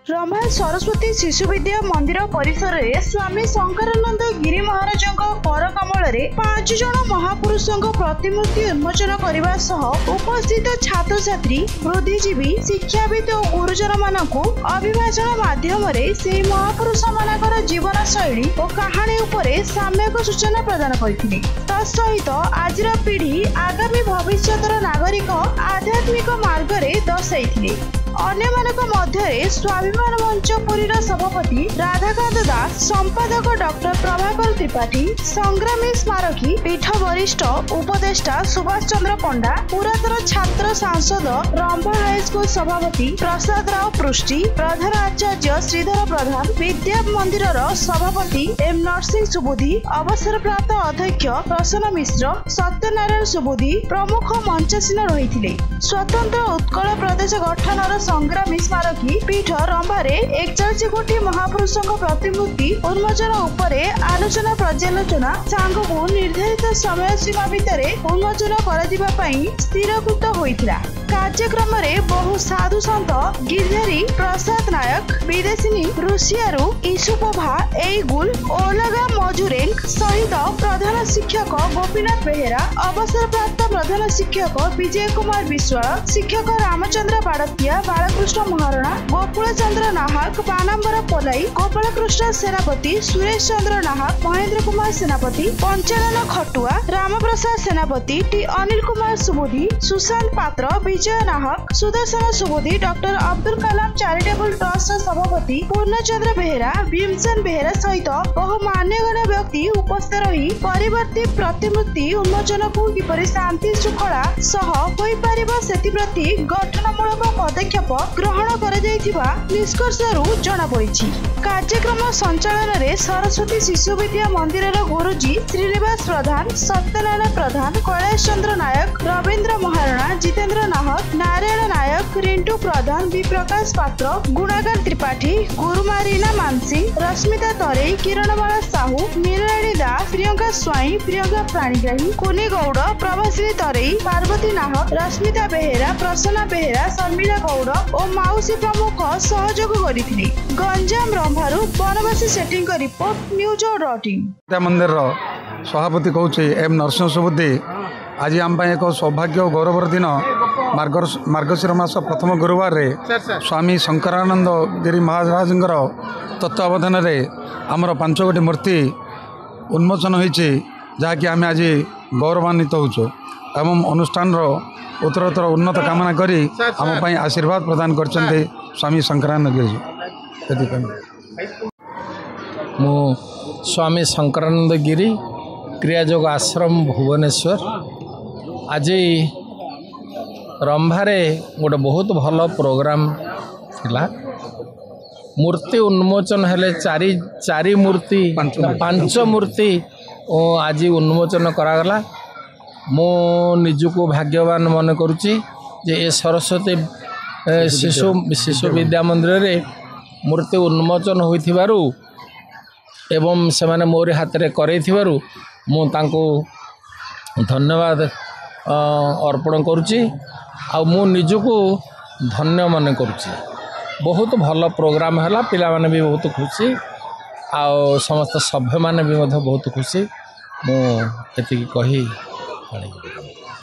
रम्भा सरस्वती शिशु विद्या मंदिर परिसर में स्वामी शंकरानंद गिरी महाराज कर कमल 5 जन महापुरुषों प्रतिमूर्ति उन्मोचन करने सह उपस्थित छात्र छात्री बुद्धिजीवी शिक्षाविद और गुरुजन मानक अभिभाषण माध्यम से महापुरुष मानकर जीवन शैली और कहानी उपरे साम्यक सूचना प्रदान करते। तत्सहित आज पीढ़ी आगामी भविष्यतर नागरिक आध्यात्मिक मार्ग में दर्शाई। अन्य मध्य स्वाभिमान मंच पुरी सभापति राधाकांत दास, संपादक डॉक्टर प्रभाकर त्रिपाठी, संग्रामी स्मारकी पीठ वरिष्ठ उपदेष्टा सुभाष चंद्र पंडा, पुरातन छात्र सांसद रंभा हाईस्कूल सभापति प्रसाद राव पृष्टि, प्रधान आचार्य श्रीधर प्रधान, विद्या मंदिर सभापति एम नरसिंह सुबुधी, अवसरप्राप्त अध्यक्ष प्रसन्न मिश्र, सत्यनारायण सुबुधी प्रमुख मंचासीन रही। स्वतंत्र उत्कल प्रदेश गठन संग्रामी स्मारकी पीठ रंभारे 41 कोटी महापुरुषों प्रतिमूर्ति उन्मोचन उपरे आलोचना पर्यालोचना सांगू निर्धारित समय सीमा भितर उन्मोचन स्थिरकृत होइथिला। कार्यक्रम में बहु साधु संत गिरधारी प्रसाद नायक, विदेशिनी ऋषियारू ईसुपभा एगुल, ओलगा मजुरेंग सहित प्रधान शिक्षक गोपीनाथ बेहेरा, अवसरप्राप्त प्रधान शिक्षक विजय कुमार विश्वाल, शिक्षक रामचंद्र बाड़तिया, बालकृष्ण महारणा, गोकुल चंद्र नाहक, बानाम्बर पलाई, गोपालकृष्ण सेनापति, सुरेश चंद्र नाहक, महेंद्र कुमार सेनापति, पंचानन खटुआ, रामप्रसाद सेनापति, टी अनिल कुमार सुबुधी, सुशांत पात्र, विजय नाहक, Sudarshan सुबुधी, doctor Abdul Kalam charitable trust सभापति पूर्णचंद्र बेहेरा, भीमसेन बेहेरा सहित बहु मान्यगण्य व्यक्ति उपस्थित रही परिवर्ती प्रतिमूर्ति उन्मोचन को किपरि शांति श्रृंखला सह होई परिबा सेतिप्रति गठनमूलक पदक्षेप ग्रहण कर निष्कर्षरू जना पड़ी। कार्यक्रम संचालन में सरस्वती शिशु विद्या मंदिर गुरुजी श्रीनिवास प्रधान, सत्यनारायण प्रधान, कैलाश चंद्र नायक, रवींद्र महारणा, जितेंद्र नाहक, नारायण नायक, रिंटू प्रधान, विप्रकाश पात्र, गुणाकर त्रिपाठी, गुरुमारीना मानसिंह, रश्मिता तरेई, किरणमाला साहू, मीराणी दास, प्रियंका स्वाई, प्रियंका प्राणीग्राही, कुनी गौड़, प्रभासिनी तरेई, पार्वती नाहक, रश्मिता बेहेरा, प्रसन्ना बेहेरा, शर्मिला गौड़ और माउसी प्रमुख सहयोग करथिले। गंजाम रंभारू बनवासी सेटिंग का रिपोर्ट न्यूज.in। मंदिर सभापति कहूँ एम नरसिंह सुबुद्धि आज आम एक सौभाग्य और गौरवर दिन मार्गशीर मास प्रथम गुरुवार रे स्वामी शंकरानंद गिरी महाराज तत्वावधान आमर 5 गोटी मूर्ति उन्मोचन होती जहाँकि आम आज गौरवान्वित होचु एवं अनुष्ठान उत्तरोत्तर उन्नत कामना करी आम आशीर्वाद प्रदान करछन्ते स्वामी शंकरानंद गिरी। मु स्वामी शंकरानंद गिरी क्रियायोग आश्रम भुवनेश्वर आज रंभारे गोटे बहुत भल प्रोग्राम थिला। मूर्ति उन्मोचन हेले चारि मूर्ति 5 मूर्ति आज उन्मोचन करागला। मो निजुको भाग्यवान मन करुच्ची जे ए सरस्वती शिशु विद्या मंदिर रे मूर्ति उन्मोचन होइथिबारु एवं से माने मोरी हाथ रे करैथिबारु मु तांको धन्यवाद अर्पण करुच्ची आ मु निजुको धन्य मन करुच्ची। बहुत भल प्रोग्राम है, पिला माने भी बहुत खुशी आ समस्त सभ्य माने भी बहुत खुशी। मु एतिकी कही